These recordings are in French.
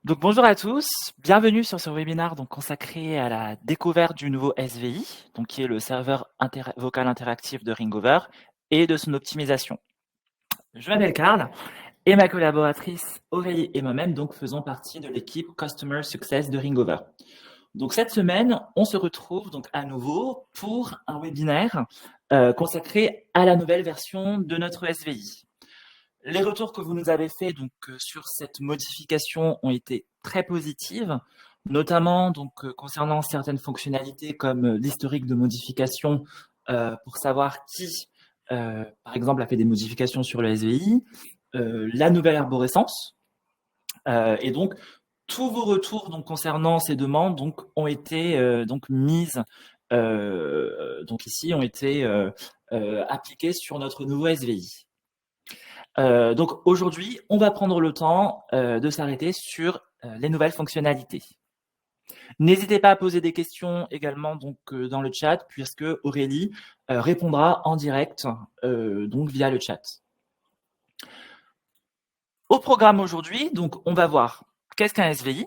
Donc bonjour à tous, bienvenue sur ce webinaire donc consacré à la découverte du nouveau SVI, donc qui est le serveur vocal interactif de Ringover et de son optimisation. Je m'appelle Karl et ma collaboratrice Aurélie et moi-même donc faisons partie de l'équipe Customer Success de Ringover. Donc cette semaine, on se retrouve donc à nouveau pour un webinaire consacré à la nouvelle version de notre SVI. Les retours que vous nous avez faits donc, sur cette modification ont été très positifs, notamment donc, concernant certaines fonctionnalités comme l'historique de modification pour savoir qui, par exemple, a fait des modifications sur le SVI, la nouvelle arborescence. Et donc, tous vos retours donc, concernant ces demandes donc, ont été donc, mises, donc ici, ont été appliquées sur notre nouveau SVI. Donc aujourd'hui, on va prendre le temps de s'arrêter sur les nouvelles fonctionnalités. N'hésitez pas à poser des questions également donc, dans le chat, puisque Aurélie répondra en direct donc via le chat. Au programme aujourd'hui, donc on va voir qu'est-ce qu'un SVI,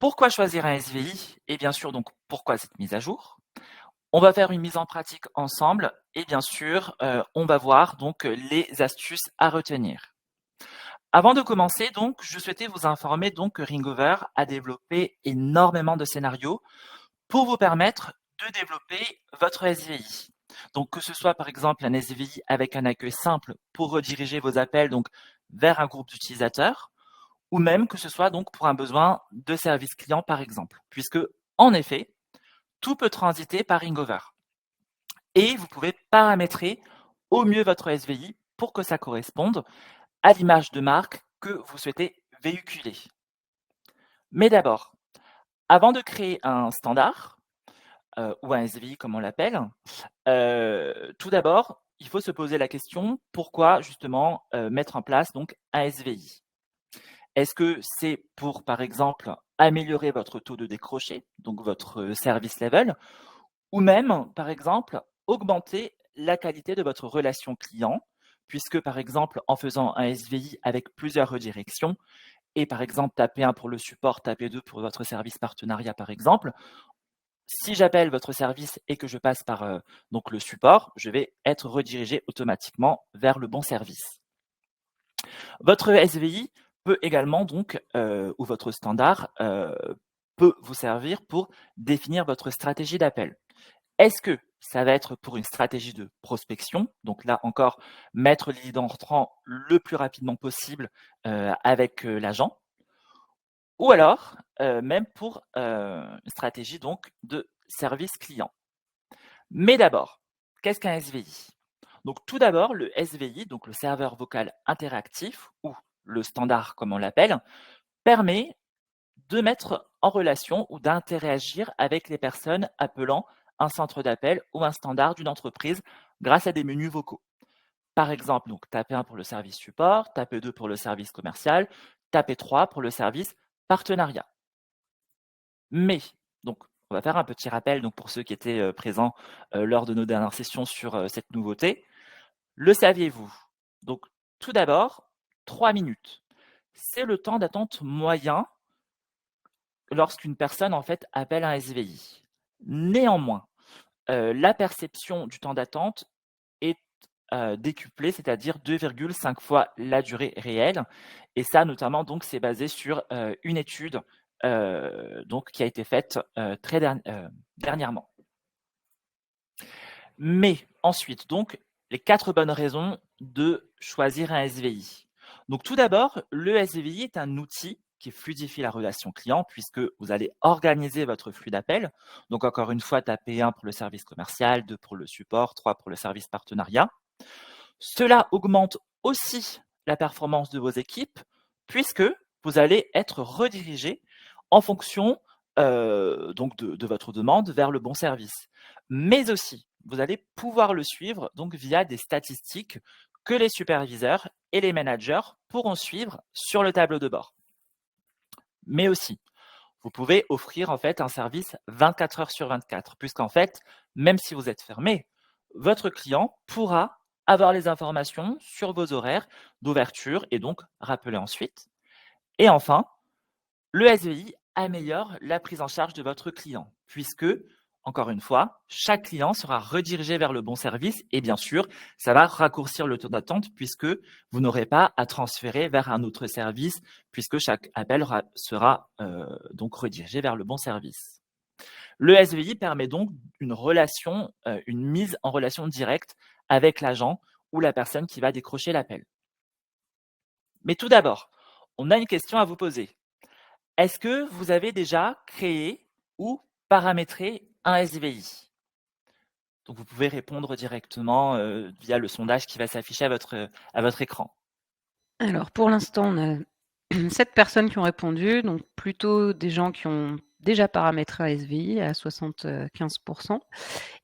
pourquoi choisir un SVI, et bien sûr donc pourquoi cette mise à jour. On va faire une mise en pratique ensemble, et bien sûr, on va voir donc les astuces à retenir. Avant de commencer, donc, je souhaitais vous informer donc que Ringover a développé énormément de scénarios pour vous permettre de développer votre SVI. Donc, que ce soit par exemple un SVI avec un accueil simple pour rediriger vos appels donc vers un groupe d'utilisateurs, ou même que ce soit donc pour un besoin de service client par exemple, puisque en effet, tout peut transiter par Ringover. Et vous pouvez paramétrer au mieux votre SVI pour que ça corresponde à l'image de marque que vous souhaitez véhiculer. Mais d'abord, avant de créer un standard, ou un SVI comme on l'appelle, tout d'abord, il faut se poser la question pourquoi justement mettre en place donc un SVI. Est-ce que c'est pour, par exemple, améliorer votre taux de décroché, donc votre service level, ou même, par exemple, augmenter la qualité de votre relation client, puisque, par exemple, en faisant un SVI avec plusieurs redirections, et par exemple taper 1 pour le support, taper 2 pour votre service partenariat, par exemple, si j'appelle votre service et que je passe par donc le support, je vais être redirigé automatiquement vers le bon service. Votre SVI peut également donc, ou votre standard, peut vous servir pour définir votre stratégie d'appel. Est-ce que ça va être pour une stratégie de prospection? Donc là encore, mettre les leads entrants le plus rapidement possible avec l'agent. Ou alors, même pour une stratégie donc de service client. Mais d'abord, qu'est-ce qu'un SVI? Donc tout d'abord, le SVI, donc le serveur vocal interactif, ou le standard comme on l'appelle, permet de mettre en relation ou d'interagir avec les personnes appelant un centre d'appel ou un standard d'une entreprise grâce à des menus vocaux. Par exemple, donc tapez 1 pour le service support, tapez 2 pour le service commercial, tapez 3 pour le service partenariat. Mais, donc, on va faire un petit rappel donc, pour ceux qui étaient présents lors de nos dernières sessions sur cette nouveauté. Le saviez-vous? Donc, tout d'abord, 3 minutes. C'est le temps d'attente moyen lorsqu'une personne en fait appelle un SVI. Néanmoins, la perception du temps d'attente est décuplée, c'est-à-dire 2,5 fois la durée réelle. Et ça, notamment, donc, c'est basé sur une étude donc, qui a été faite très dernièrement. Mais ensuite, donc, les 4 bonnes raisons de choisir un SVI. Donc, tout d'abord, le SVI est un outil qui fluidifie la relation client puisque vous allez organiser votre flux d'appels. Donc, encore une fois, tapez 1 pour le service commercial, 2 pour le support, 3 pour le service partenariat. Cela augmente aussi la performance de vos équipes puisque vous allez être redirigé en fonction donc de votre demande vers le bon service. Mais aussi, vous allez pouvoir le suivre donc via des statistiques que les superviseurs et les managers pourront suivre sur le tableau de bord. Mais aussi, vous pouvez offrir en fait un service 24 heures sur 24, puisqu'en fait, même si vous êtes fermé, votre client pourra avoir les informations sur vos horaires d'ouverture et donc rappeler ensuite. Et enfin, Le SVI améliore la prise en charge de votre client, puisque, encore une fois, chaque client sera redirigé vers le bon service et bien sûr, ça va raccourcir le temps d'attente puisque vous n'aurez pas à transférer vers un autre service puisque chaque appel sera donc redirigé vers le bon service. Le SVI permet donc une mise en relation directe avec l'agent ou la personne qui va décrocher l'appel. Mais tout d'abord, on a une question à vous poser. Est-ce que vous avez déjà créé ou paramétré un SVI? Donc vous pouvez répondre directement via le sondage qui va s'afficher à votre écran. Alors pour l'instant, on a 7 personnes qui ont répondu, donc plutôt des gens qui ont déjà paramétré un SVI à 75 et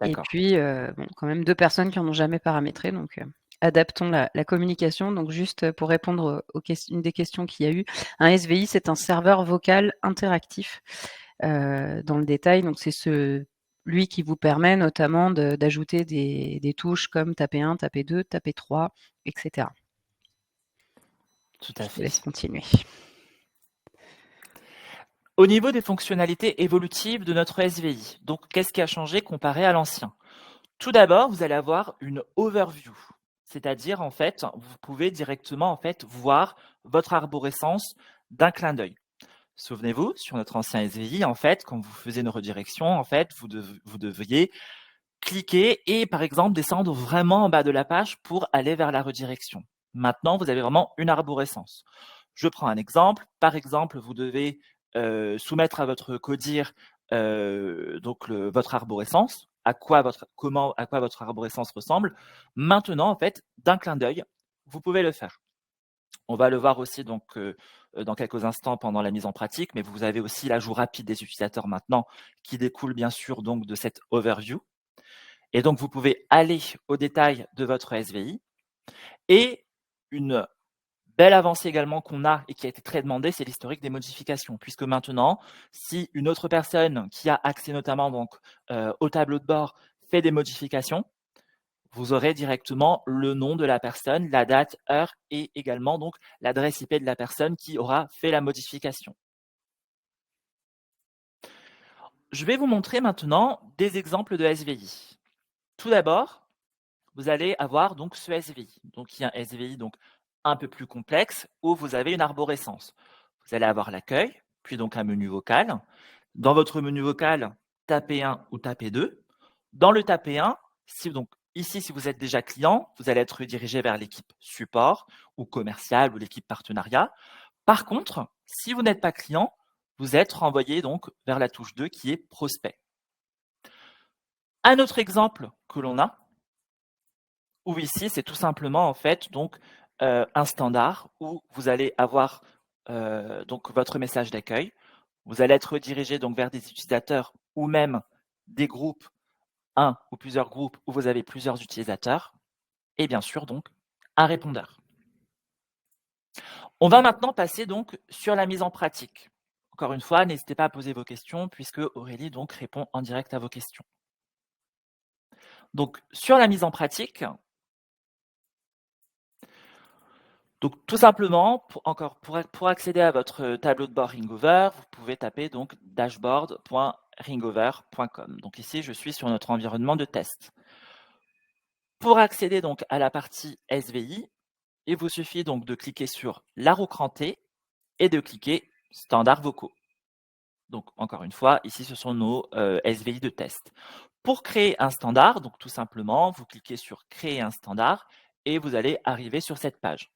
D'accord. puis, bon, quand même 2 personnes qui en ont jamais paramétré, donc adaptons la communication. Donc juste pour répondre une des questions qu'il y a eu, un SVI, c'est un serveur vocal interactif, dans le détail. Donc c'est lui qui vous permet notamment d'ajouter des touches comme taper 1, taper 2, taper 3, etc. Tout Je à te laisse fait. continuer. Au niveau des fonctionnalités évolutives de notre SVI, donc qu'est-ce qui a changé comparé à l'ancien? Tout d'abord, vous allez avoir une overview, c'est-à-dire en fait, vous pouvez directement en fait voir votre arborescence d'un clin d'œil. Souvenez-vous, sur notre ancien SVI, en fait, quand vous faisiez une redirection, en fait, vous deviez cliquer et par exemple descendre vraiment en bas de la page pour aller vers la redirection. Maintenant, vous avez vraiment une arborescence. Je prends un exemple. Par exemple, vous devez soumettre à votre CODIR donc votre arborescence, à quoi votre arborescence ressemble. Maintenant, en fait, d'un clin d'œil, vous pouvez le faire. On va le voir aussi donc dans quelques instants pendant la mise en pratique, mais vous avez aussi l'ajout rapide des utilisateurs maintenant qui découle bien sûr donc de cette overview. Et donc, vous pouvez aller au détail de votre SVI. Et une belle avancée également qu'on a et qui a été très demandée, c'est l'historique des modifications. Puisque maintenant, si une autre personne qui a accès notamment donc, au tableau de bord fait des modifications, vous aurez directement le nom de la personne, la date, heure et également donc l'adresse IP de la personne qui aura fait la modification. Je vais vous montrer maintenant des exemples de SVI. Tout d'abord, vous allez avoir donc ce SVI. Donc il y a un SVI donc un peu plus complexe où vous avez une arborescence. Vous allez avoir l'accueil, puis donc un menu vocal. Dans votre menu vocal, tapez 1 ou tapez 2. Dans le tapez 1, ici, si vous êtes déjà client, vous allez être redirigé vers l'équipe support ou commercial ou l'équipe partenariat. Par contre, si vous n'êtes pas client, vous êtes renvoyé donc vers la touche 2 qui est prospect. Un autre exemple que l'on a, où ici, c'est tout simplement en fait donc un standard où vous allez avoir donc votre message d'accueil. Vous allez être redirigé donc vers des utilisateurs ou même des groupes, un ou plusieurs groupes où vous avez plusieurs utilisateurs et bien sûr donc un répondeur. On va maintenant passer donc sur la mise en pratique. Encore une fois, n'hésitez pas à poser vos questions puisque Aurélie donc répond en direct à vos questions. Donc sur la mise en pratique, donc tout simplement, pour accéder à votre tableau de bord Ringover, vous pouvez taper donc dashboard.ringover.com. Donc ici, je suis sur notre environnement de test. Pour accéder donc à la partie SVI, il vous suffit donc de cliquer sur la roue crantée et de cliquer standards vocaux. Donc encore une fois, ici ce sont nos SVI de test. Pour créer un standard, donc tout simplement, vous cliquez sur créer un standard et vous allez arriver sur cette page.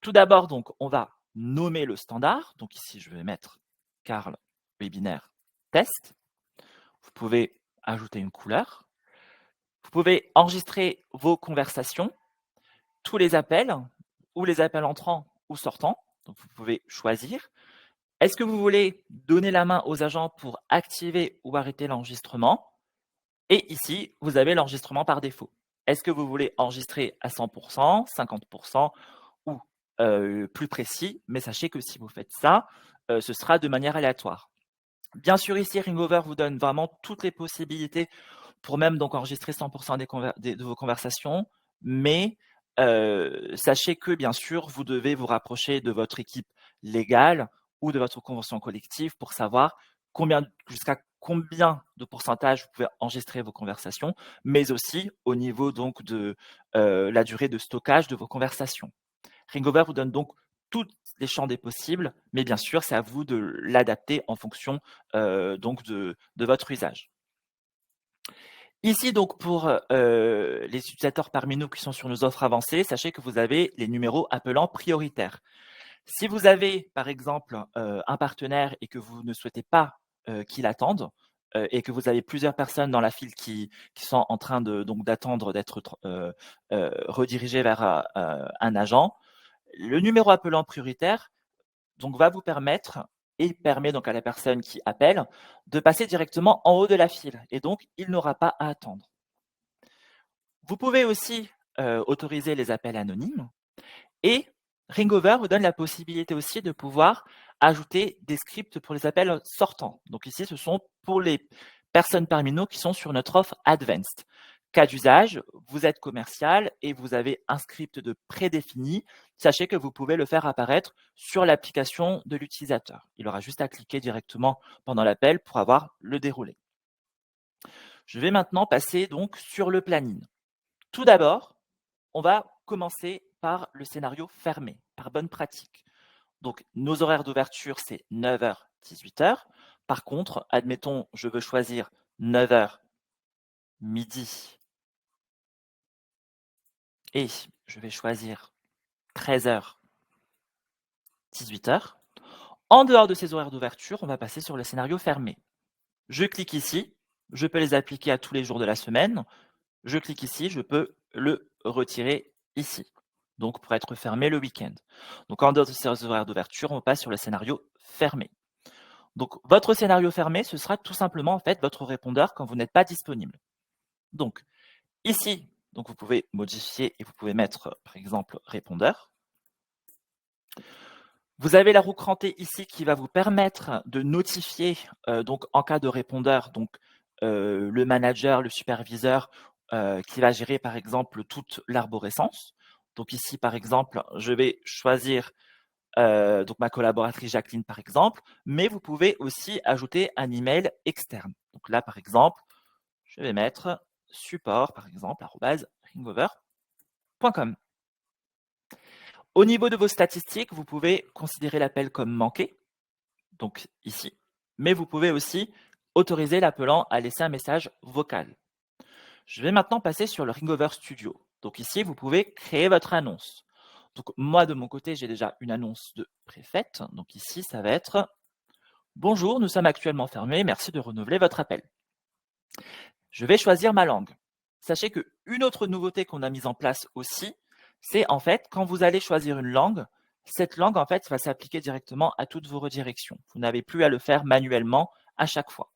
Tout d'abord, donc, on va nommer le standard. Donc ici, je vais mettre Carl Webinaire Test. Vous pouvez ajouter une couleur. Vous pouvez enregistrer vos conversations, tous les appels, ou les appels entrants ou sortants. Donc vous pouvez choisir. Est-ce que vous voulez donner la main aux agents pour activer ou arrêter l'enregistrement? Et ici, vous avez l'enregistrement par défaut. Est-ce que vous voulez enregistrer à 100%, 50% ou plus précis? Mais sachez que si vous faites ça, ce sera de manière aléatoire. Bien sûr, ici, Ringover vous donne vraiment toutes les possibilités pour même donc enregistrer 100% de vos conversations, mais sachez que bien sûr, vous devez vous rapprocher de votre équipe légale ou de votre convention collective pour savoir jusqu'à combien de pourcentage vous pouvez enregistrer vos conversations, mais aussi au niveau donc de la durée de stockage de vos conversations. Ringover vous donne donc tous les champs des possibles, mais bien sûr, c'est à vous de l'adapter en fonction donc de votre usage. Ici, donc, pour les utilisateurs parmi nous qui sont sur nos offres avancées, sachez que vous avez les numéros appelants prioritaires. Si vous avez, par exemple, un partenaire et que vous ne souhaitez pas qu'il attende, et que vous avez plusieurs personnes dans la file qui sont en train d'attendre d'être redirigées vers un agent, le numéro appelant prioritaire donc, va vous permettre et permet donc à la personne qui appelle de passer directement en haut de la file. Et donc, il n'aura pas à attendre. Vous pouvez aussi autoriser les appels anonymes et Ringover vous donne la possibilité aussi de pouvoir ajouter des scripts pour les appels sortants. Donc ici, ce sont pour les personnes parmi nous qui sont sur notre offre Advanced. Cas d'usage, vous êtes commercial et vous avez un script de prédéfini. Sachez que vous pouvez le faire apparaître sur l'application de l'utilisateur. Il aura juste à cliquer directement pendant l'appel pour avoir le déroulé. Je vais maintenant passer donc sur le planning. Tout d'abord, on va commencer par le scénario fermé, par bonne pratique. Donc, nos horaires d'ouverture, c'est 9h, 18h. Par contre, admettons, je veux choisir 9h, midi, et je vais choisir 13h, 18h. En dehors de ces horaires d'ouverture, on va passer sur le scénario fermé. Je clique ici, je peux les appliquer à tous les jours de la semaine. Je clique ici, je peux le retirer ici. Donc, pour être fermé le week-end. Donc, en dehors de ces horaires d'ouverture, on passe sur le scénario fermé. Donc, votre scénario fermé, ce sera tout simplement en fait votre répondeur quand vous n'êtes pas disponible. Donc, ici, donc vous pouvez modifier et vous pouvez mettre, par exemple, répondeur. Vous avez la roue crantée ici qui va vous permettre de notifier, donc en cas de répondeur, donc le manager, le superviseur qui va gérer par exemple toute l'arborescence. Donc ici, par exemple, je vais choisir donc ma collaboratrice Jacqueline, par exemple, mais vous pouvez aussi ajouter un email externe. Donc là, par exemple, je vais mettre support, par exemple, @ringover.com. Au niveau de vos statistiques, vous pouvez considérer l'appel comme manqué, donc ici, mais vous pouvez aussi autoriser l'appelant à laisser un message vocal. Je vais maintenant passer sur le Ringover Studio. Donc ici, vous pouvez créer votre annonce. Donc moi, de mon côté, j'ai déjà une annonce de préfaite. Donc ici, ça va être « Bonjour, nous sommes actuellement fermés, merci de renouveler votre appel ». Je vais choisir ma langue. Sachez qu'une autre nouveauté qu'on a mise en place aussi, c'est en fait, quand vous allez choisir une langue, cette langue en fait va s'appliquer directement à toutes vos redirections. Vous n'avez plus à le faire manuellement à chaque fois.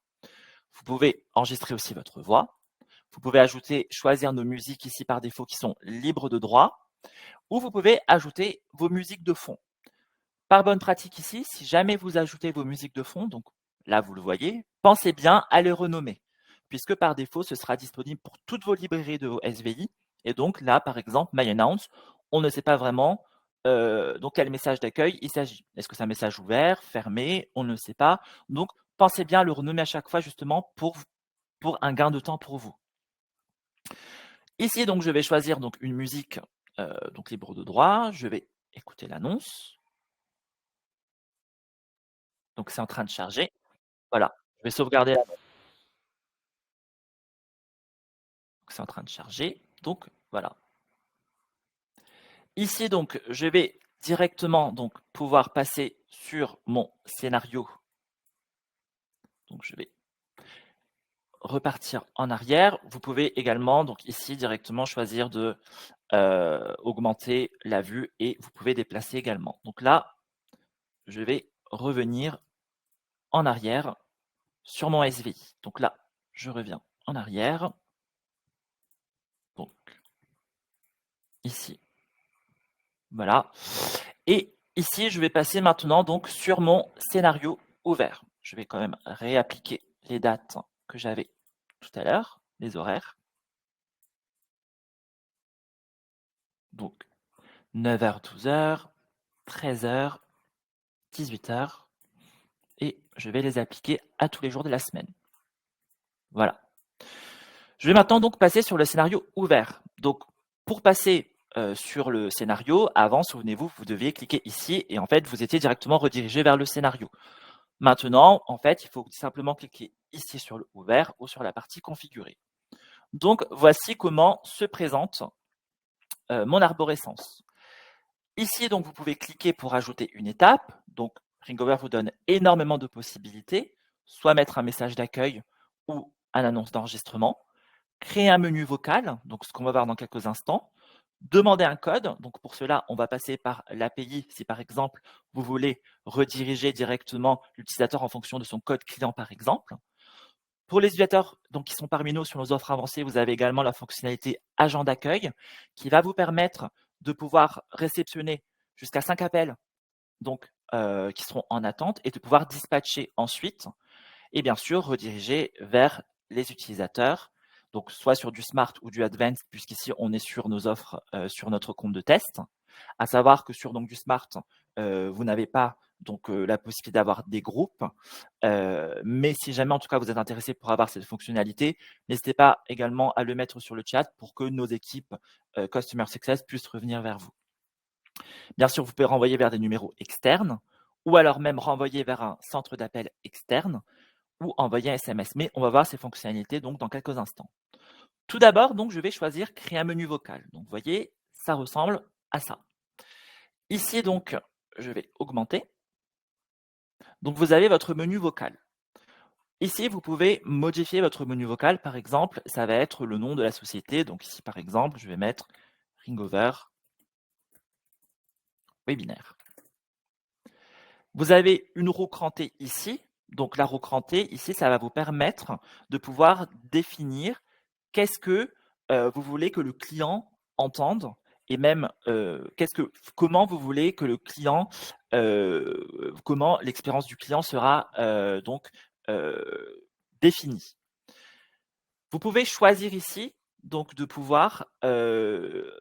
Vous pouvez enregistrer aussi votre voix. Vous pouvez choisir nos musiques ici par défaut qui sont libres de droit, ou vous pouvez ajouter vos musiques de fond. Par bonne pratique ici, si jamais vous ajoutez vos musiques de fond, donc là vous le voyez, pensez bien à les renommer, puisque par défaut ce sera disponible pour toutes vos librairies de vos SVI, et donc là par exemple My Announce, on ne sait pas vraiment donc quel message d'accueil il s'agit. Est-ce que c'est un message ouvert, fermé, on ne sait pas. Donc pensez bien à le renommer à chaque fois justement pour un gain de temps pour vous. Ici, donc, je vais choisir donc, une musique donc, libre de droit. Je vais écouter l'annonce. Donc, c'est en train de charger. Voilà, je vais sauvegarder l'annonce. C'est en train de charger. Donc, voilà. Ici, donc, je vais directement donc, pouvoir passer sur mon scénario. Donc, je vais repartir en arrière. Vous pouvez également, donc ici, directement choisir de augmenter la vue et vous pouvez déplacer également. Donc là, je vais revenir en arrière sur mon SVI. Donc là, je reviens en arrière. Donc, ici. Voilà. Et ici, je vais passer maintenant donc sur mon scénario ouvert. Je vais quand même réappliquer les dates que j'avais tout à l'heure, les horaires. Donc, 9h, 12h, 13h, 18h. et je vais les appliquer à tous les jours de la semaine. Voilà. Je vais maintenant donc passer sur le scénario ouvert. Donc, pour passer sur le scénario, avant, souvenez-vous, vous deviez cliquer ici et en fait, vous étiez directement redirigé vers le scénario. Maintenant, en fait, il faut simplement cliquer ici sur le ouvert ou sur la partie configurée. Donc, voici comment se présente mon arborescence. Ici, donc, vous pouvez cliquer pour ajouter une étape. Donc, Ringover vous donne énormément de possibilités, soit mettre un message d'accueil ou une annonce d'enregistrement, créer un menu vocal, donc ce qu'on va voir dans quelques instants, demander un code. Donc, pour cela, on va passer par l'API. Si, par exemple, vous voulez rediriger directement l'utilisateur en fonction de son code client, par exemple. Pour les utilisateurs donc, qui sont parmi nous sur nos offres avancées, vous avez également la fonctionnalité agent d'accueil qui va vous permettre de pouvoir réceptionner jusqu'à 5 appels donc, qui seront en attente et de pouvoir dispatcher ensuite et bien sûr rediriger vers les utilisateurs, donc soit sur du Smart ou du Advanced, puisqu'ici on est sur nos offres sur notre compte de test. À savoir que sur donc, du Smart, vous n'avez pas donc la possibilité d'avoir des groupes. Mais si jamais en tout cas vous êtes intéressé pour avoir cette fonctionnalité, n'hésitez pas également à le mettre sur le chat pour que nos équipes Customer Success puissent revenir vers vous. Bien sûr, vous pouvez renvoyer vers des numéros externes ou alors même renvoyer vers un centre d'appel externe ou envoyer un SMS. Mais on va voir ces fonctionnalités donc dans quelques instants. Tout d'abord, donc, je vais choisir créer un menu vocal. Donc, vous voyez, ça ressemble à ça. Ici, donc, je vais augmenter. Donc, vous avez votre menu vocal. Ici, vous pouvez modifier votre menu vocal. Par exemple, ça va être le nom de la société. Donc, ici, par exemple, je vais mettre Ringover Webinaire. Vous avez une roue crantée ici. Donc, la roue crantée, ici, ça va vous permettre de pouvoir définir qu'est-ce que vous voulez que le client entende et même comment vous voulez que le client, comment l'expérience du client sera donc définie. Vous pouvez choisir ici donc de pouvoir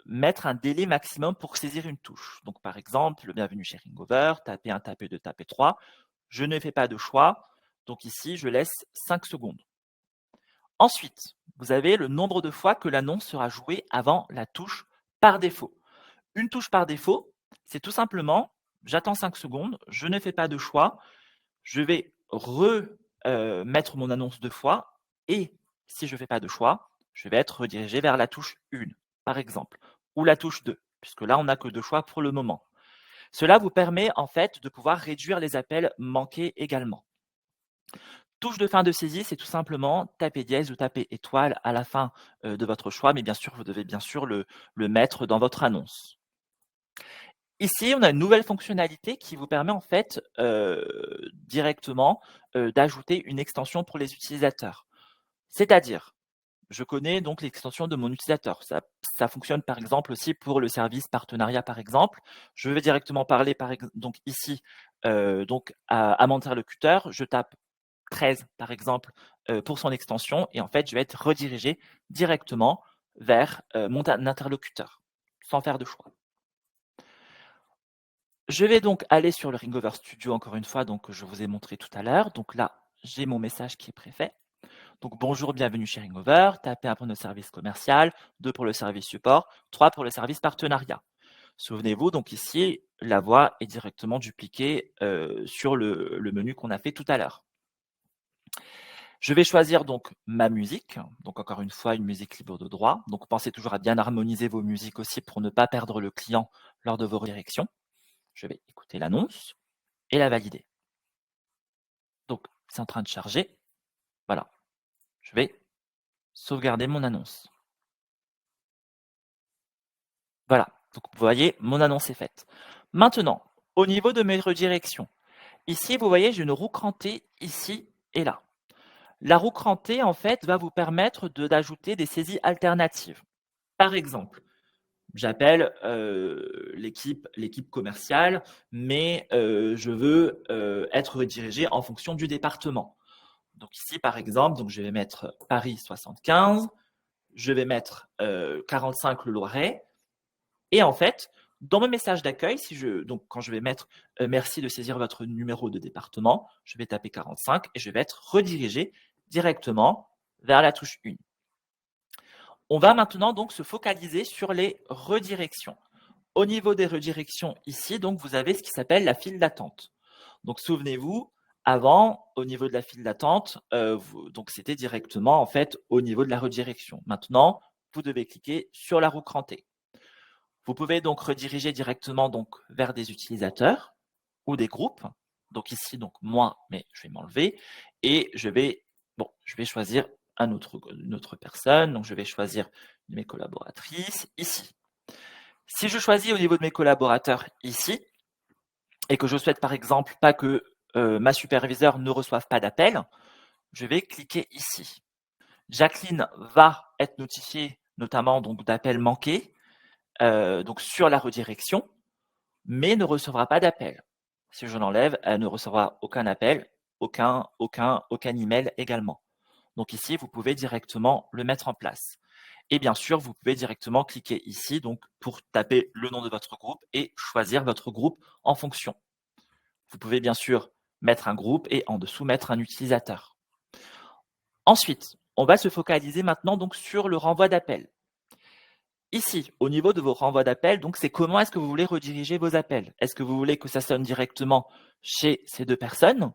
mettre un délai maximum pour saisir une touche. Donc par exemple, bienvenue chez Ringover, taper 1, taper 2, taper 3. Je ne fais pas de choix. Donc ici, je laisse 5 secondes. Ensuite, vous avez le nombre de fois que l'annonce sera jouée avant la touche par défaut. Une touche par défaut, c'est tout simplement, j'attends 5 secondes, je ne fais pas de choix, je vais remettre mon annonce 2 fois et si je ne fais pas de choix, je vais être redirigé vers la touche 1, par exemple, ou la touche 2, puisque là, on n'a que 2 choix pour le moment. Cela vous permet en fait de pouvoir réduire les appels manqués également. Touche de fin de saisie, c'est tout simplement taper dièse ou taper étoile à la fin de votre choix, mais bien sûr, vous devez bien sûr le mettre dans votre annonce. Ici, on a une nouvelle fonctionnalité qui vous permet en fait directement d'ajouter une extension pour les utilisateurs. C'est-à-dire, je connais donc l'extension de mon utilisateur. Ça fonctionne par exemple aussi pour le service partenariat par exemple. Je vais directement parler donc ici donc à mon interlocuteur. Je tape 13 par exemple pour son extension et en fait je vais être redirigé directement vers mon interlocuteur sans faire de choix. Je vais donc aller sur le Ringover Studio encore une fois, donc je vous ai montré tout à l'heure. Donc là, j'ai mon message qui est préfet. Donc bonjour, bienvenue chez Ringover. Tapez 1 pour le service commercial, 2 pour le service support, 3 pour le service partenariat. Souvenez-vous, donc ici, la voix est directement dupliquée sur le menu qu'on a fait tout à l'heure. Je vais choisir donc ma musique, donc encore une fois une musique libre de droit. Donc pensez toujours à bien harmoniser vos musiques aussi pour ne pas perdre le client lors de vos redirections. Je vais écouter l'annonce et la valider. Donc c'est en train de charger. Voilà. Je vais sauvegarder mon annonce. Voilà. Donc vous voyez, mon annonce est faite. Maintenant, au niveau de mes redirections, ici vous voyez, j'ai une roue crantée ici et là. La roue crantée, en fait, va vous permettre d'ajouter des saisies alternatives. Par exemple, j'appelle l'équipe commerciale, mais je veux être redirigé en fonction du département. Donc ici, par exemple, donc je vais mettre Paris 75, je vais mettre 45 le Loiret, et en fait, Dans mon message d'accueil, donc quand je vais mettre merci de saisir votre numéro de département, je vais taper 45 et je vais être redirigé directement vers la touche 1. On va maintenant donc se focaliser sur les redirections. Au niveau des redirections ici, donc vous avez ce qui s'appelle la file d'attente. Donc souvenez-vous, avant, au niveau de la file d'attente, donc c'était directement en fait au niveau de la redirection. Maintenant, vous devez cliquer sur la roue crantée. Vous pouvez donc rediriger directement donc vers des utilisateurs ou des groupes. Donc ici, donc moi, mais je vais m'enlever et je vais choisir une autre personne. Donc je vais choisir mes collaboratrices ici. Si je choisis au niveau de mes collaborateurs ici et que je souhaite par exemple pas que ma superviseure ne reçoive pas d'appel, je vais cliquer ici. Jacqueline va être notifiée notamment donc d'appels manqués donc sur la redirection, mais ne recevra pas d'appel. Si je l'enlève, elle ne recevra aucun appel, aucun email également. Donc ici, vous pouvez directement le mettre en place. Et bien sûr, vous pouvez directement cliquer ici donc pour taper le nom de votre groupe et choisir votre groupe en fonction. Vous pouvez bien sûr mettre un groupe et en dessous mettre un utilisateur. Ensuite, on va se focaliser maintenant donc sur le renvoi d'appel. Ici, au niveau de vos renvois d'appels, donc c'est comment est-ce que vous voulez rediriger vos appels. Est-ce que vous voulez que ça sonne directement chez ces deux personnes?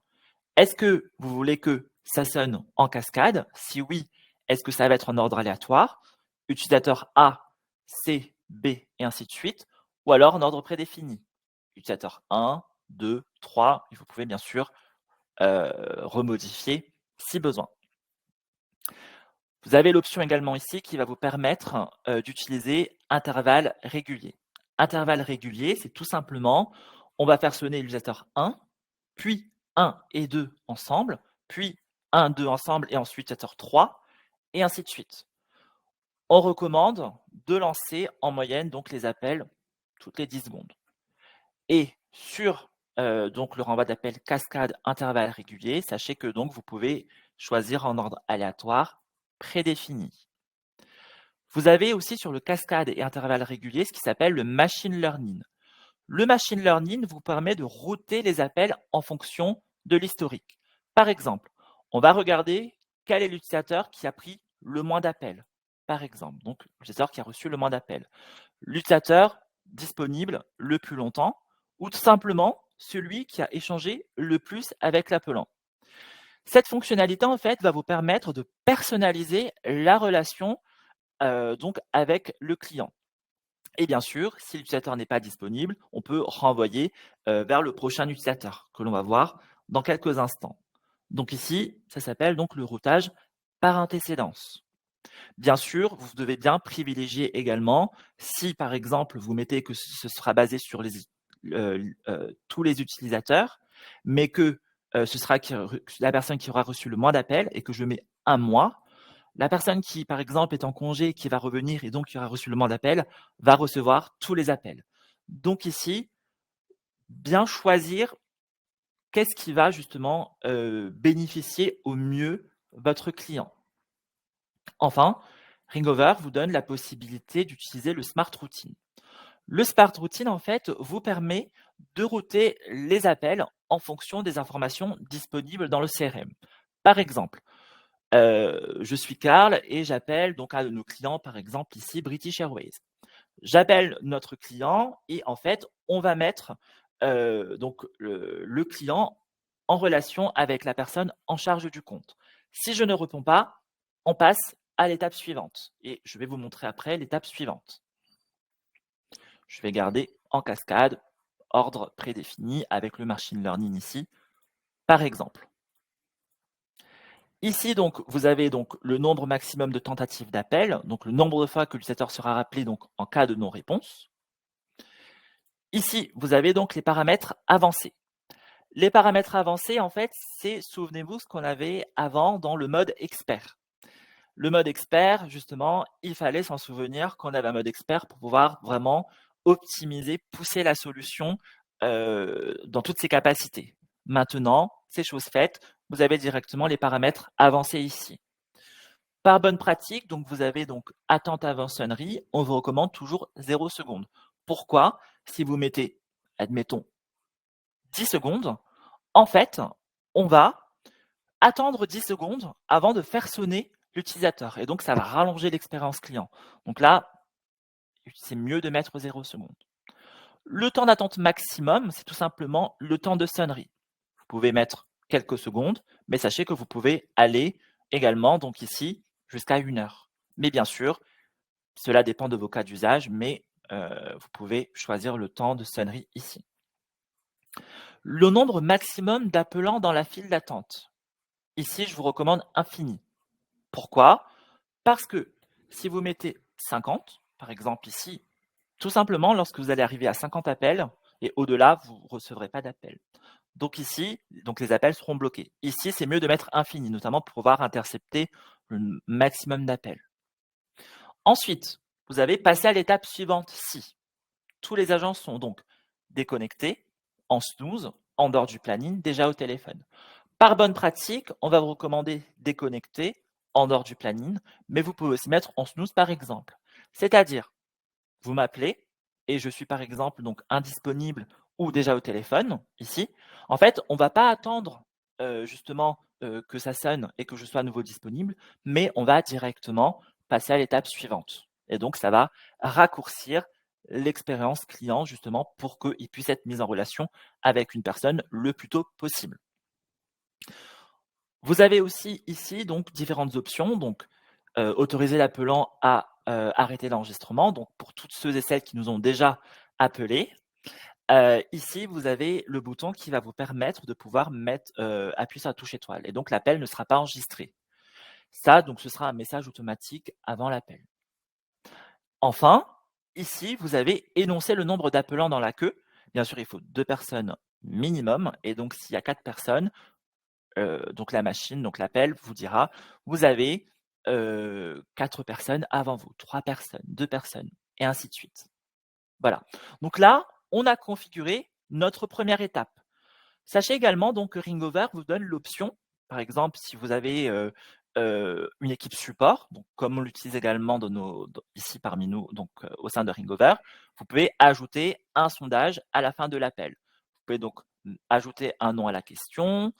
Est-ce que vous voulez que ça sonne en cascade? Si oui, est-ce que ça va être en ordre aléatoire? Utilisateur A, C, B et ainsi de suite, ou alors en ordre prédéfini. Utilisateur 1, 2, 3, et vous pouvez bien sûr remodifier si besoin. Vous avez l'option également ici qui va vous permettre d'utiliser intervalle régulier. Intervalle régulier, c'est tout simplement, on va faire sonner l'utilisateur 1, puis 1 et 2 ensemble, puis 1, 2 ensemble et ensuite utilisateur 3, et ainsi de suite. On recommande de lancer en moyenne donc les appels toutes les 10 secondes. Et sur donc le renvoi d'appel cascade intervalle régulier, sachez que donc vous pouvez choisir en ordre aléatoire prédéfini. Vous avez aussi sur le cascade et intervalle régulier ce qui s'appelle le machine learning. Le machine learning vous permet de router les appels en fonction de l'historique. Par exemple, on va regarder quel est l'utilisateur qui a pris le moins d'appels. Par exemple, donc l'utilisateur qui a reçu le moins d'appels. L'utilisateur disponible le plus longtemps ou tout simplement celui qui a échangé le plus avec l'appelant. Cette fonctionnalité, en fait, va vous permettre de personnaliser la relation donc avec le client. Et bien sûr, si l'utilisateur n'est pas disponible, on peut renvoyer vers le prochain utilisateur que l'on va voir dans quelques instants. Donc ici, ça s'appelle donc le routage par antécédence. Bien sûr, vous devez bien privilégier également, si par exemple vous mettez que ce sera basé sur tous les utilisateurs, mais que ce sera la personne qui aura reçu le moins d'appels et que je mets un mois, la personne qui, par exemple, est en congé, qui va revenir et donc qui aura reçu le moins d'appels, va recevoir tous les appels. Donc ici, bien choisir qu'est-ce qui va justement bénéficier au mieux votre client. Enfin, Ringover vous donne la possibilité d'utiliser le Smart Routine. Le Smart Routine, en fait, vous permet de router les appels en fonction des informations disponibles dans le CRM. Par exemple, je suis Karl et j'appelle donc un de nos clients, par exemple ici, British Airways. J'appelle notre client et en fait, on va mettre donc le client en relation avec la personne en charge du compte. Si je ne réponds pas, on passe à l'étape suivante et je vais vous montrer après l'étape suivante. Je vais garder en cascade, ordre prédéfini avec le machine learning ici, par exemple. Ici, donc, vous avez donc le nombre maximum de tentatives d'appel, donc le nombre de fois que l'utilisateur sera rappelé donc, en cas de non-réponse. Ici, vous avez donc les paramètres avancés. Les paramètres avancés, en fait, c'est, souvenez-vous, ce qu'on avait avant dans le mode expert. Le mode expert, justement, il fallait s'en souvenir qu'on avait un mode expert pour pouvoir vraiment optimiser, pousser la solution dans toutes ses capacités. Maintenant, c'est chose faite, vous avez directement les paramètres avancés ici. Par bonne pratique, donc vous avez donc attente avant sonnerie, on vous recommande toujours 0 secondes. Pourquoi? si vous mettez, admettons, 10 secondes, en fait, on va attendre 10 secondes avant de faire sonner l'utilisateur. Et donc, ça va rallonger l'expérience client. Donc là, c'est mieux de mettre 0 secondes. Le temps d'attente maximum, c'est tout simplement le temps de sonnerie. Vous pouvez mettre quelques secondes, mais sachez que vous pouvez aller également, donc ici, jusqu'à 1 heure. Mais bien sûr, cela dépend de vos cas d'usage, mais vous pouvez choisir le temps de sonnerie ici. Le nombre maximum d'appelants dans la file d'attente. Ici, je vous recommande infini. Pourquoi? Parce que si vous mettez 50, par exemple ici, tout simplement, lorsque vous allez arriver à 50 appels, et au-delà, vous ne recevrez pas d'appels. Donc ici, les appels seront bloqués. Ici, c'est mieux de mettre infini, notamment pour pouvoir intercepter le maximum d'appels. Ensuite, vous avez passé à l'étape suivante si tous les agents sont donc déconnectés, en snooze, en dehors du planning, déjà au téléphone. Par bonne pratique, on va vous recommander déconnecter, en dehors du planning, mais vous pouvez aussi mettre en snooze par exemple. C'est-à-dire, vous m'appelez et je suis par exemple donc indisponible ou déjà au téléphone, ici. En fait, on ne va pas attendre justement que ça sonne et que je sois à nouveau disponible, mais on va directement passer à l'étape suivante. Et donc, ça va raccourcir l'expérience client justement pour qu'il puisse être mis en relation avec une personne le plus tôt possible. Vous avez aussi ici donc différentes options. Donc, autoriser l'appelant à arrêter l'enregistrement. Donc, pour toutes ceux et celles qui nous ont déjà appelés, ici, vous avez le bouton qui va vous permettre de pouvoir appuyer sur la touche étoile. Et donc, l'appel ne sera pas enregistré. Ça, donc, ce sera un message automatique avant l'appel. Enfin, ici, vous avez énoncé le nombre d'appelants dans la queue. Bien sûr, il faut 2 personnes minimum. Et donc, s'il y a 4 personnes, donc la machine, donc l'appel vous dira, vous avez 4 personnes avant vous, 3 personnes, 2 personnes, et ainsi de suite. Voilà. Donc là, on a configuré notre première étape. Sachez également donc que Ringover vous donne l'option, par exemple, si vous avez une équipe support, donc comme on l'utilise également ici parmi nous, donc au sein de Ringover, vous pouvez ajouter un sondage à la fin de l'appel. Vous pouvez donc ajouter un nom à la question,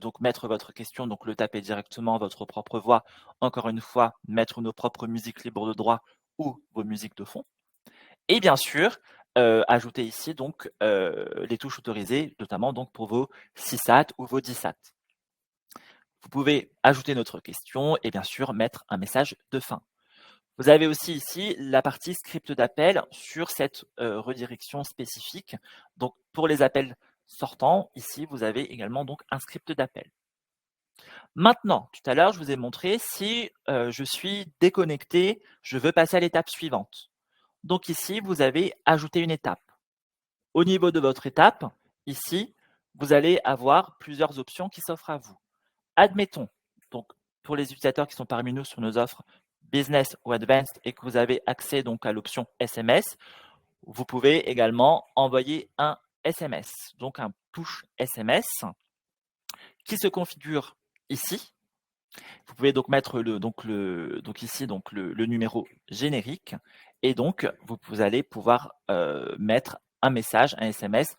donc mettre votre question, donc le taper directement votre propre voix, encore une fois, mettre nos propres musiques libres de droit ou vos musiques de fond. Et bien sûr, ajouter ici donc les touches autorisées, notamment donc pour vos CSAT ou vos DSAT. Vous pouvez ajouter notre question et bien sûr mettre un message de fin. Vous avez aussi ici la partie script d'appel sur cette redirection spécifique. Donc pour les appels sortants, ici vous avez également donc un script d'appel. Maintenant, tout à l'heure, je vous ai montré si je suis déconnecté, je veux passer à l'étape suivante. Donc ici, vous avez ajouté une étape. Au niveau de votre étape, ici, vous allez avoir plusieurs options qui s'offrent à vous. Admettons, donc pour les utilisateurs qui sont parmi nous sur nos offres Business ou Advanced et que vous avez accès donc à l'option SMS, vous pouvez également envoyer un SMS, donc un push SMS qui se configure ici. Vous pouvez donc mettre ici le numéro générique et donc vous allez pouvoir mettre un message, un SMS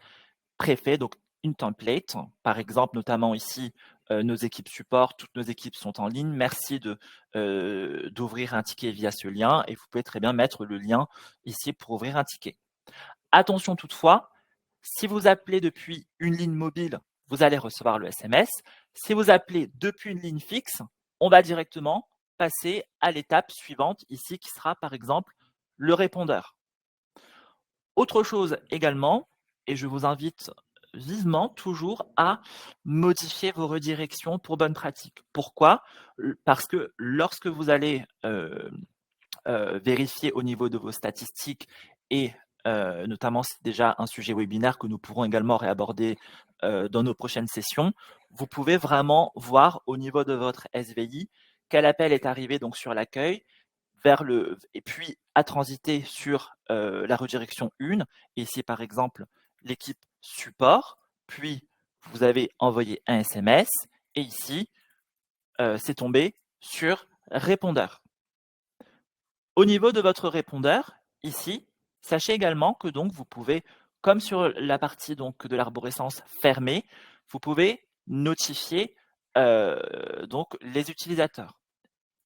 préfet, donc une template. Par exemple, notamment ici, nos équipes support, toutes nos équipes sont en ligne. Merci d'ouvrir un ticket via ce lien et vous pouvez très bien mettre le lien ici pour ouvrir un ticket. Attention toutefois, si vous appelez depuis une ligne mobile, vous allez recevoir le SMS. Si vous appelez depuis une ligne fixe, on va directement passer à l'étape suivante ici qui sera par exemple le répondeur. Autre chose également, et je vous invite vivement toujours à modifier vos redirections pour bonne pratique. Pourquoi? Parce que lorsque vous allez vérifier au niveau de vos statistiques et notamment c'est déjà un sujet webinaire que nous pourrons également réaborder dans nos prochaines sessions, vous pouvez vraiment voir au niveau de votre SVI quel appel est arrivé donc sur l'accueil, et puis à transiter sur la redirection 1. Et ici, par exemple, l'équipe support, puis vous avez envoyé un SMS, et ici, c'est tombé sur répondeur. Au niveau de votre répondeur, ici, Sachez également que donc vous pouvez, comme sur la partie donc de l'arborescence fermée, vous pouvez notifier donc les utilisateurs.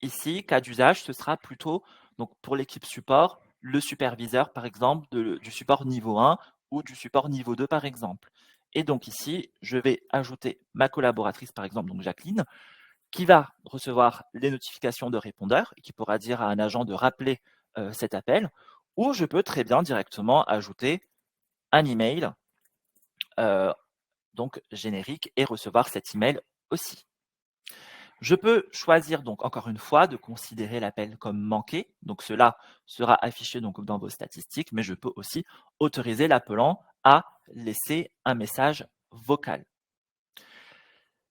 Ici, cas d'usage, ce sera plutôt donc pour l'équipe support, le superviseur par exemple du support niveau 1 ou du support niveau 2 par exemple. Et donc ici, je vais ajouter ma collaboratrice par exemple, donc Jacqueline, qui va recevoir les notifications de répondeur et qui pourra dire à un agent de rappeler cet appel, ou je peux très bien directement ajouter un email donc générique et recevoir cet email aussi. Je peux choisir donc encore une fois de considérer l'appel comme manqué, donc cela sera affiché donc dans vos statistiques, mais je peux aussi autoriser l'appelant à laisser un message vocal.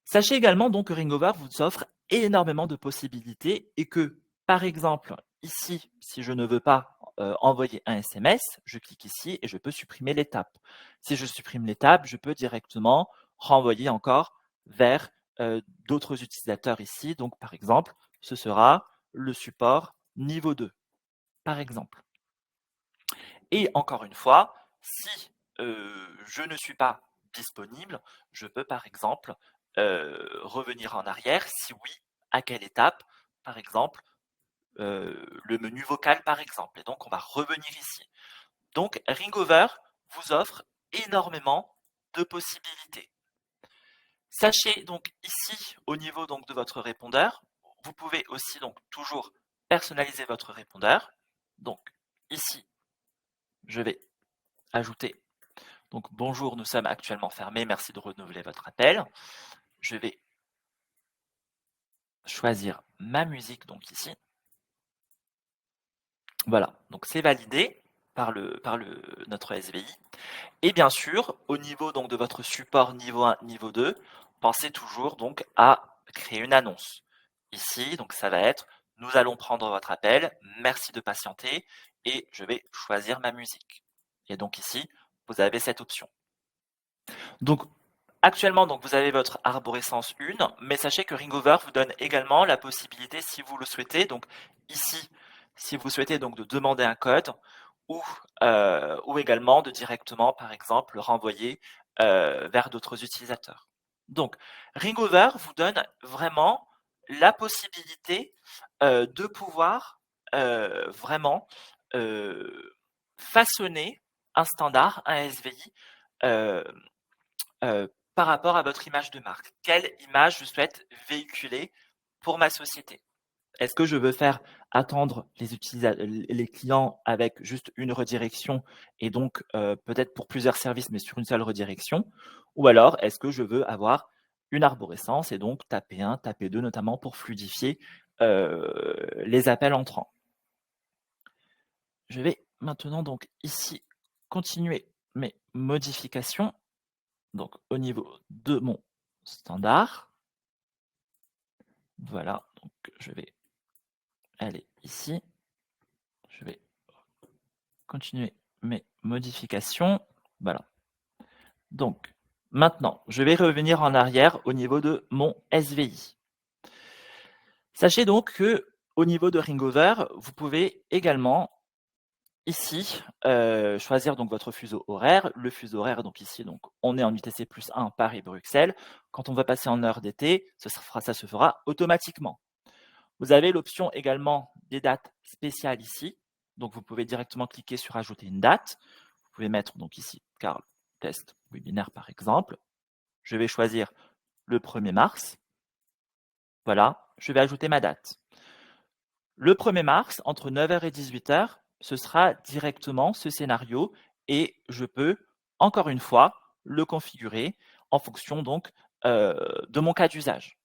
Sachez également donc que Ringover vous offre énormément de possibilités et que, par exemple, ici, si je ne veux pas envoyer un SMS, je clique ici et je peux supprimer l'étape. Si je supprime l'étape, je peux directement renvoyer encore vers d'autres utilisateurs ici. Donc, par exemple, ce sera le support niveau 2, par exemple. Et encore une fois, si je ne suis pas disponible, je peux par exemple revenir en arrière. Si oui, à quelle étape? Par exemple, le menu vocal par exemple. Et donc, on va revenir ici. Donc, Ringover vous offre énormément de possibilités. Sachez donc ici, au niveau donc de votre répondeur, vous pouvez aussi donc toujours personnaliser votre répondeur. Donc, ici, je vais ajouter donc bonjour, nous sommes actuellement fermés, merci de renouveler votre appel. Je vais choisir ma musique donc ici. Voilà, donc c'est validé par notre SVI. Et bien sûr, au niveau donc de votre support niveau 1, niveau 2, pensez toujours donc à créer une annonce. Ici, donc ça va être nous allons prendre votre appel, merci de patienter et je vais choisir ma musique. Et donc ici, vous avez cette option. Donc actuellement, donc, vous avez votre arborescence 1, mais sachez que Ringover vous donne également la possibilité, si vous le souhaitez, donc ici, si vous souhaitez donc de demander un code, ou également de directement, par exemple, renvoyer vers d'autres utilisateurs. Donc, Ringover vous donne vraiment la possibilité de pouvoir vraiment façonner un standard, un SVI, par rapport à votre image de marque. Quelle image je souhaite véhiculer pour ma société? Est-ce que je veux faire attendre les clients avec juste une redirection et donc peut-être pour plusieurs services mais sur une seule redirection? Ou alors est-ce que je veux avoir une arborescence et donc taper 1, taper 2 notamment pour fluidifier les appels entrants? Je vais maintenant donc ici continuer mes modifications. Donc, au niveau de mon standard, voilà, donc je vais aller ici, je vais continuer mes modifications, voilà. Donc, maintenant, je vais revenir en arrière au niveau de mon SVI. Sachez donc que au niveau de Ringover, vous pouvez également ici choisir donc votre fuseau horaire. Le fuseau horaire, donc ici, donc, on est en UTC plus 1 Paris-Bruxelles. Quand on va passer en heure d'été, ça se fera automatiquement. Vous avez l'option également des dates spéciales ici. Donc, vous pouvez directement cliquer sur ajouter une date. Vous pouvez mettre donc ici Carl Test Webinaire par exemple. Je vais choisir le 1er mars. Voilà, je vais ajouter ma date. Le 1er mars, entre 9h et 18h, ce sera directement ce scénario et je peux, encore une fois, le configurer en fonction donc de mon cas d'usage.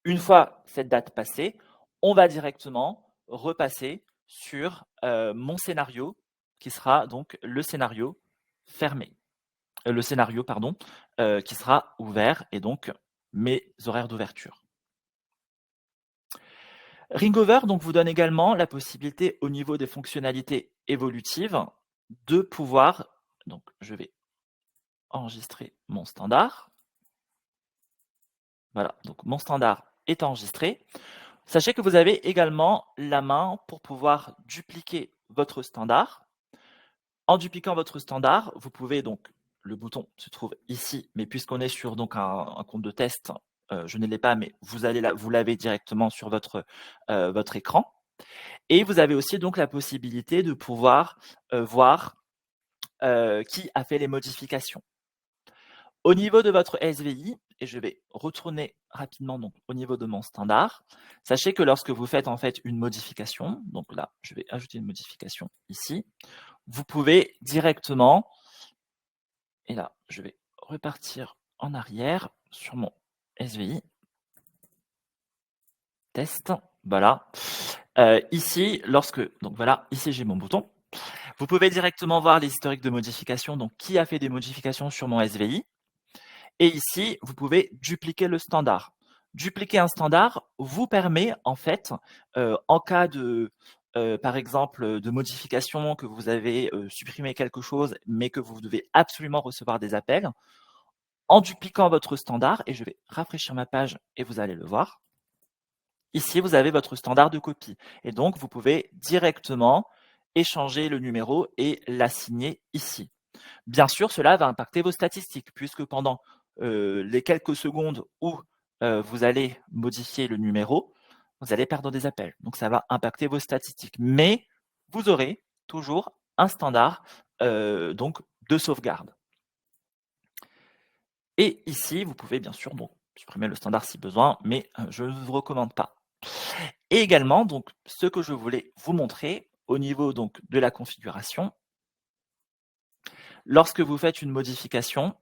Une fois cette date passée, on va directement repasser sur mon scénario qui sera donc le scénario fermé. Le scénario, pardon, qui sera ouvert et donc mes horaires d'ouverture. Ringover donc, vous donne également la possibilité au niveau des fonctionnalités évolutives de pouvoir, donc je vais enregistrer mon standard. Voilà, donc mon standard est enregistré. Sachez que vous avez également la main pour pouvoir dupliquer votre standard. En dupliquant votre standard, vous pouvez donc, le bouton se trouve ici, mais puisqu'on est sur donc un compte de test, je ne l'ai pas, mais vous l'avez directement sur votre écran. Et vous avez aussi donc la possibilité de pouvoir voir qui a fait les modifications. Au niveau de votre SVI, et je vais retourner rapidement donc au niveau de mon standard, sachez que lorsque vous faites en fait une modification, donc là je vais ajouter une modification ici, vous pouvez directement, et là je vais repartir en arrière sur mon SVI, test, voilà. Ici, donc voilà, ici j'ai mon bouton. Vous pouvez directement voir les historiques de modification, donc qui a fait des modifications sur mon SVI. Et ici, vous pouvez dupliquer le standard. Dupliquer un standard vous permet, en fait, en cas de, par exemple, de modification, que vous avez supprimé quelque chose, mais que vous devez absolument recevoir des appels, en dupliquant votre standard, et je vais rafraîchir ma page et vous allez le voir, ici, vous avez votre standard de copie. Et donc, vous pouvez directement échanger le numéro et l'assigner ici. Bien sûr, cela va impacter vos statistiques, puisque pendant les quelques secondes où vous allez modifier le numéro, vous allez perdre des appels. Donc, ça va impacter vos statistiques. Mais vous aurez toujours un standard donc, de sauvegarde. Et ici, vous pouvez bien sûr donc, supprimer le standard si besoin, mais je ne vous recommande pas. Et également, donc, ce que je voulais vous montrer au niveau donc, de la configuration, lorsque vous faites une modification,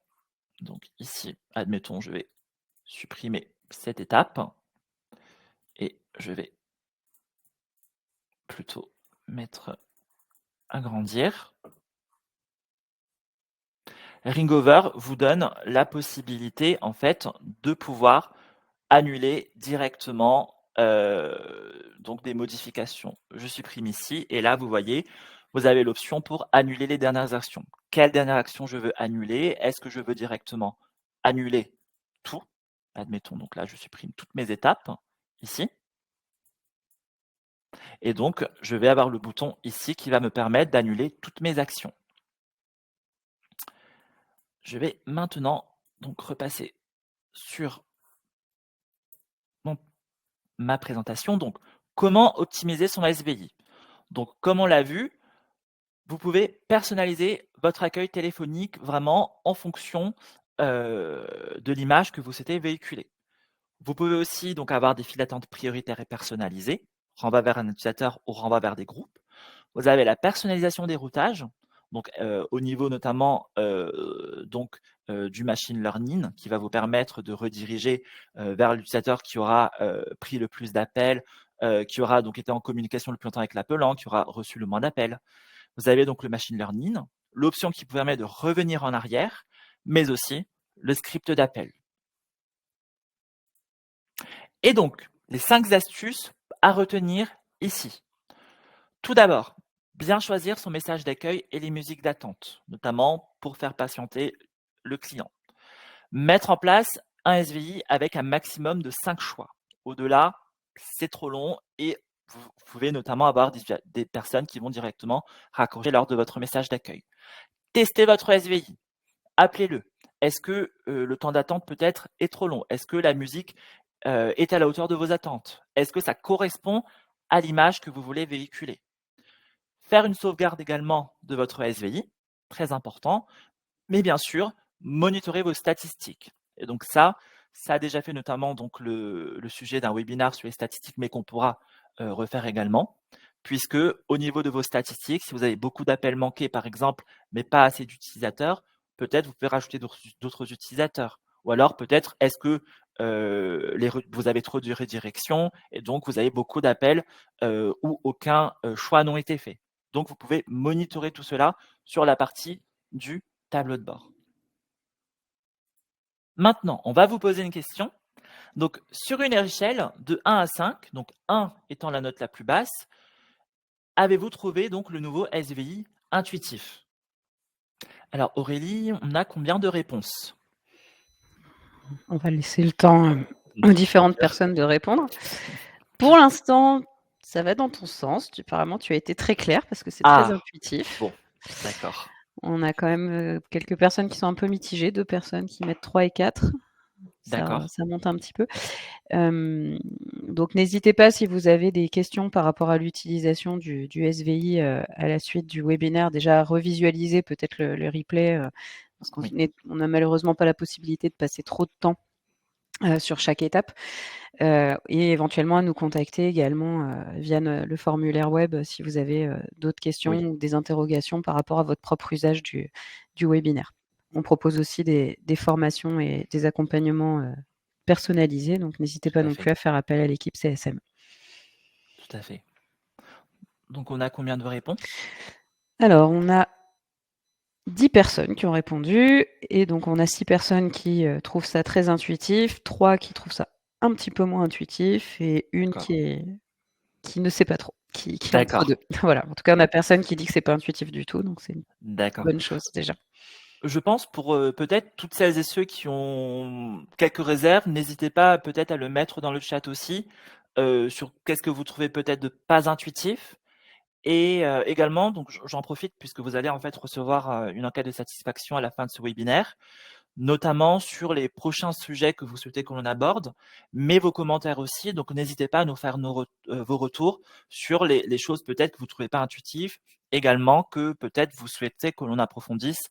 donc ici, admettons, je vais supprimer cette étape et je vais plutôt mettre agrandir. Ringover vous donne la possibilité en fait de pouvoir annuler directement donc des modifications. Je supprime ici et là vous voyez, vous avez l'option pour annuler les dernières actions. Quelle dernière action je veux annuler? Est-ce que je veux directement annuler tout? Admettons, donc là je supprime toutes mes étapes ici. Et donc, je vais avoir le bouton ici qui va me permettre d'annuler toutes mes actions. Je vais maintenant donc repasser sur ma présentation. Donc, comment optimiser son SVI? Donc, comme on l'a vu, vous pouvez personnaliser votre accueil téléphonique vraiment en fonction de l'image que vous souhaitez véhiculer. Vous pouvez aussi donc avoir des files d'attente prioritaires et personnalisées, renvoi vers un utilisateur ou renvoi vers des groupes. Vous avez la personnalisation des routages, donc au niveau notamment du machine learning, qui va vous permettre de rediriger vers l'utilisateur qui aura pris le plus d'appels, qui aura donc été en communication le plus longtemps avec l'appelant, qui aura reçu le moins d'appels. Vous avez donc le machine learning, l'option qui vous permet de revenir en arrière, mais aussi le script d'appel. Et donc, les 5 astuces à retenir ici. Tout d'abord, bien choisir son message d'accueil et les musiques d'attente, notamment pour faire patienter le client. Mettre en place un SVI avec un maximum de 5 choix. Au-delà, c'est trop long et vous pouvez notamment avoir des personnes qui vont directement raccrocher lors de votre message d'accueil. Testez votre SVI. Appelez-le. Est-ce que le temps d'attente peut-être est trop long? Est-ce que la musique est à la hauteur de vos attentes? Est-ce que ça correspond à l'image que vous voulez véhiculer? Faire une sauvegarde également de votre SVI, très important, mais bien sûr, monitorer vos statistiques. Et donc ça a déjà fait notamment donc le sujet d'un webinaire sur les statistiques, mais qu'on pourra refaire également, puisque au niveau de vos statistiques, si vous avez beaucoup d'appels manqués par exemple, mais pas assez d'utilisateurs, peut-être vous pouvez rajouter d'autres utilisateurs. Ou alors peut-être est-ce que vous avez trop de redirections et donc vous avez beaucoup d'appels où aucun choix n'a été fait. Donc vous pouvez monitorer tout cela sur la partie du tableau de bord. Maintenant, on va vous poser une question. Donc, sur une échelle de 1 à 5, donc 1 étant la note la plus basse, avez-vous trouvé donc le nouveau SVI intuitif? Alors, Aurélie, on a combien de réponses? On va laisser le temps aux différentes personnes de répondre. Pour l'instant, ça va dans ton sens. Apparemment, tu as été très clair parce que c'est très intuitif. Bon, D'accord. On a quand même, quelques personnes qui sont un peu mitigées, 2 personnes qui mettent 3 et 4. Ça D'accord. ça monte un petit peu. Hem, donc n'hésitez pas si vous avez des questions par rapport à l'utilisation du SVI, à la suite du webinaire, déjà à revisualiser peut-être le replay, parce qu'on Oui, on n'a malheureusement pas la possibilité de passer trop de temps, sur chaque étape, et éventuellement à nous contacter également, via le formulaire web, si vous avez, d'autres questions oui, ou des interrogations par rapport à votre propre usage du webinaire. On propose aussi des formations et des accompagnements, personnalisés, donc n'hésitez pas tout à non fait, plus à faire appel à l'équipe CSM. tout à fait. Donc on a combien de réponses? Alors on a 10 personnes qui ont répondu et donc on a 6 personnes qui, trouvent ça très intuitif, 3 qui trouvent ça un petit peu moins intuitif et une D'accord. qui ne sait pas trop, qui est entre D'accord. 2. Voilà, en tout cas, on a personne qui dit que c'est pas intuitif du tout, donc c'est une D'accord. bonne chose déjà. Je pense pour, peut-être toutes celles et ceux qui ont quelques réserves, n'hésitez pas peut-être à le mettre dans le chat aussi, sur qu'est-ce que vous trouvez peut-être de pas intuitif et également donc j'en profite puisque vous allez en fait recevoir, une enquête de satisfaction à la fin de ce webinaire, notamment sur les prochains sujets que vous souhaitez qu'on aborde, mais vos commentaires aussi. Donc n'hésitez pas à nous faire vos retours sur les choses peut-être que vous trouvez pas intuitives, également que peut-être vous souhaitez que l'on approfondisse,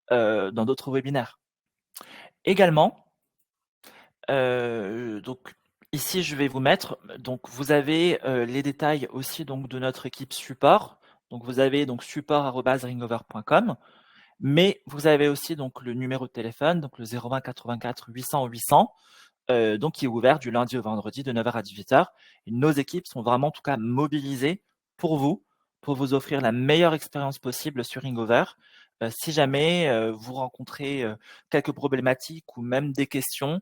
dans d'autres webinaires. Également, donc ici je vais vous mettre donc vous avez, les détails aussi donc de notre équipe support. Donc vous avez donc support@ringover.com, mais vous avez aussi donc le numéro de téléphone, donc le 01 84 800 800, donc qui est ouvert du lundi au vendredi de 9h à 18h. Et nos équipes sont vraiment en tout cas mobilisées pour vous offrir la meilleure expérience possible sur Ringover. Si jamais, vous rencontrez, quelques problématiques ou même des questions,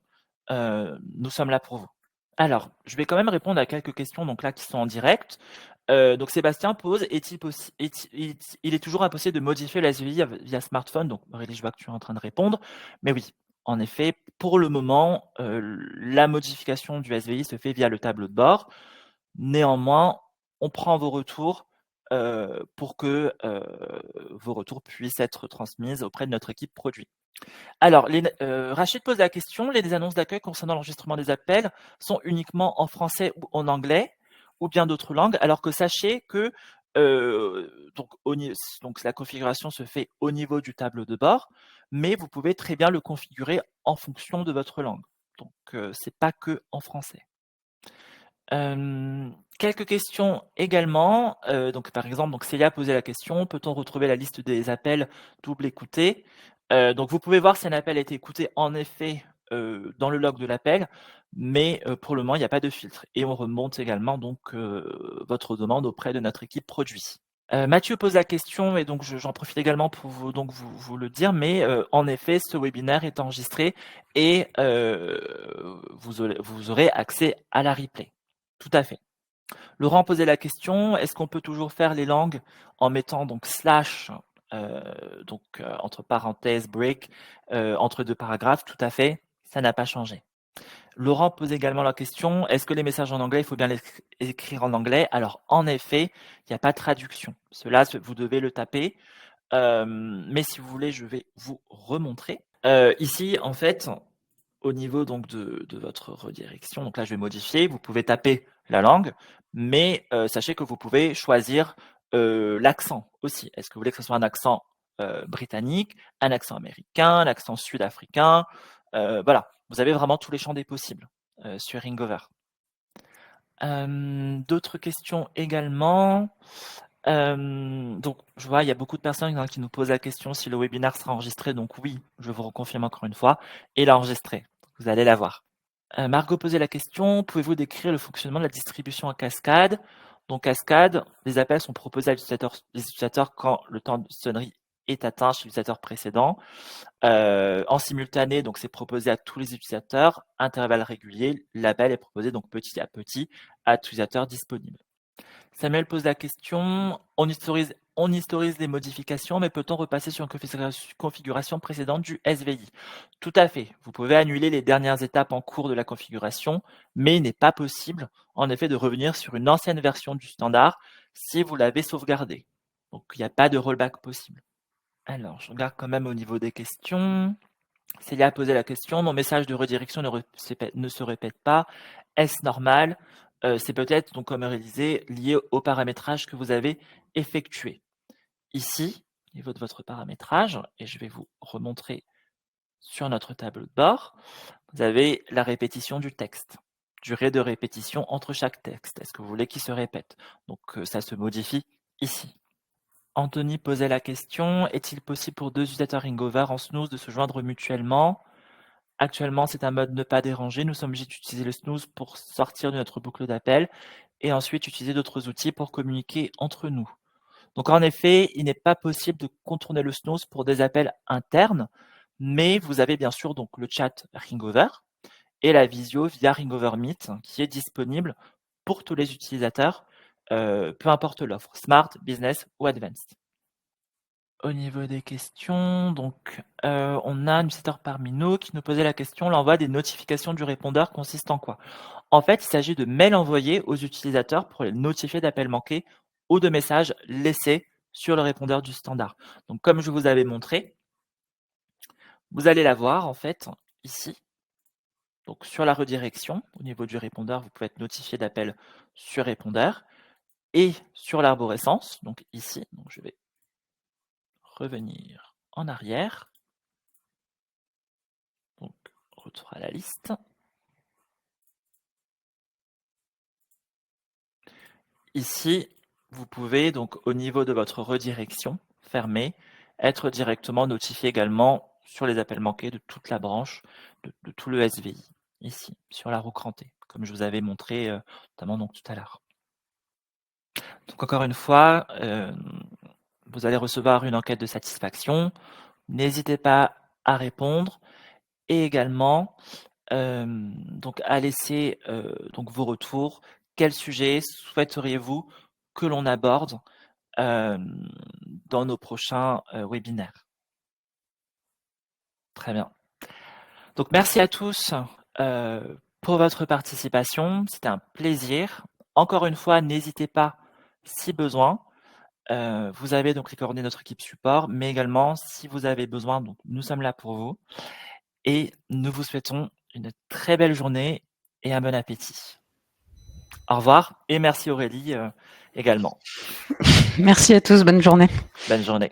nous sommes là pour vous. Alors, je vais quand même répondre à quelques questions donc là qui sont en direct. Donc Sébastien pose: «Est-il possi est-il il est toujours impossible de modifier la SVI via smartphone?» Donc Aurélie, je vois que tu es en train de répondre. Mais oui, en effet, pour le moment, la modification du SVI se fait via le tableau de bord. Néanmoins, on prend vos retours, pour que, vos retours puissent être transmises auprès de notre équipe produit. Alors, Rachid pose la question: «Les annonces d'accueil concernant l'enregistrement des appels sont uniquement en français ou en anglais ou bien d'autres langues?» Alors que sachez que, donc la configuration se fait au niveau du tableau de bord, mais vous pouvez très bien le configurer en fonction de votre langue. Donc, c'est pas que en français. Quelques questions également, donc par exemple, donc Célia a posé la question: «Peut-on retrouver la liste des appels double écoutés?» Donc vous pouvez voir si un appel a été écouté en effet, dans le log de l'appel, mais pour le moment, il n'y a pas de filtre et on remonte également donc votre demande auprès de notre équipe produit. Mathieu pose la question et donc j'en profite également pour vous le dire, mais en effet, ce webinaire est enregistré et vous aurez accès à la replay. Tout à fait. Laurent posait la question: «Est-ce qu'on peut toujours faire les langues en mettant donc slash, entre parenthèses, break, entre 2 paragraphes?» Tout à fait, ça n'a pas changé. Laurent pose également la question: «Est-ce que les messages en anglais, il faut bien les écrire en anglais?» Alors en effet, il n'y a pas de traduction. Cela, vous devez le taper, mais si vous voulez, je vais vous remontrer. Ici, en fait, au niveau donc de votre redirection, donc là, je vais modifier. Vous pouvez taper la langue, mais sachez que vous pouvez choisir, l'accent aussi. Est-ce que vous voulez que ce soit un accent, britannique, un accent américain, un accent sud-africain? Voilà, vous avez vraiment tous les champs des possibles, sur Ringover. D'autres questions également? Donc je vois, il y a beaucoup de personnes, hein, qui nous posent la question si le webinaire sera enregistré. Donc oui, je vous reconfirme encore une fois, il est enregistré. Vous allez la voir. Margot posait la question: «Pouvez-vous décrire le fonctionnement de la distribution en cascade?» Donc cascade, les appels sont proposés à les utilisateurs quand le temps de sonnerie est atteint chez l'utilisateur précédent. En simultané, donc c'est proposé à tous les utilisateurs. Intervalle régulier, l'appel est proposé donc petit à petit à tout utilisateur disponible. Samuel pose la question: on historise les modifications, mais peut-on repasser sur une configuration précédente du SVI?» Tout à fait. Vous pouvez annuler les dernières étapes en cours de la configuration, mais il n'est pas possible, en effet, de revenir sur une ancienne version du standard si vous l'avez sauvegardé. Donc, il n'y a pas de rollback possible. Alors, je regarde quand même au niveau des questions. Célia a posé la question, mon message de redirection ne se répète pas. Est-ce normal? C'est peut-être, donc comme réalisé, lié au paramétrage que vous avez effectué. Ici, au niveau de votre paramétrage, et je vais vous remontrer sur notre tableau de bord, vous avez la répétition du texte, durée de répétition entre chaque texte. Est-ce que vous voulez qu'il se répète? Donc ça se modifie ici. Anthony posait la question, est-il possible pour deux utilisateurs Ringover en snooze de se joindre mutuellement? Actuellement, c'est un mode ne pas déranger. Nous sommes obligés d'utiliser le snooze pour sortir de notre boucle d'appel et ensuite utiliser d'autres outils pour communiquer entre nous. Donc en effet, il n'est pas possible de contourner le snooze pour des appels internes, mais vous avez bien sûr donc le chat Ringover et la visio via Ringover Meet qui est disponible pour tous les utilisateurs, peu importe l'offre, Smart, Business ou Advanced. Au niveau des questions, donc on a un utilisateur parmi nous qui nous posait la question, l'envoi des notifications du répondeur consiste en quoi? En fait, il s'agit de mails envoyés aux utilisateurs pour les notifier d'appels manqués ou de messages laissés sur le répondeur du standard. Donc comme je vous avais montré, vous allez la voir en fait ici. Donc sur la redirection, au niveau du répondeur, vous pouvez être notifié d'appels sur répondeur et sur l'arborescence, donc ici, donc je vais revenir en arrière. Donc, retour à la liste. Ici, vous pouvez donc au niveau de votre redirection fermée, être directement notifié également sur les appels manqués de toute la branche, de tout le SVI, ici, sur la roue crantée, comme je vous avais montré notamment donc tout à l'heure. Donc encore une fois, vous allez recevoir une enquête de satisfaction. N'hésitez pas à répondre et également donc à laisser donc vos retours. Quel sujet souhaiteriez-vous que l'on aborde dans nos prochains webinaires? Très bien. Donc merci à tous pour votre participation. C'était un plaisir. Encore une fois, n'hésitez pas si besoin. Vous avez donc les coordonnées de notre équipe support, mais également si vous avez besoin, donc nous sommes là pour vous. Et nous vous souhaitons une très belle journée et un bon appétit. Au revoir et merci Aurélie également. Merci à tous, bonne journée. Bonne journée.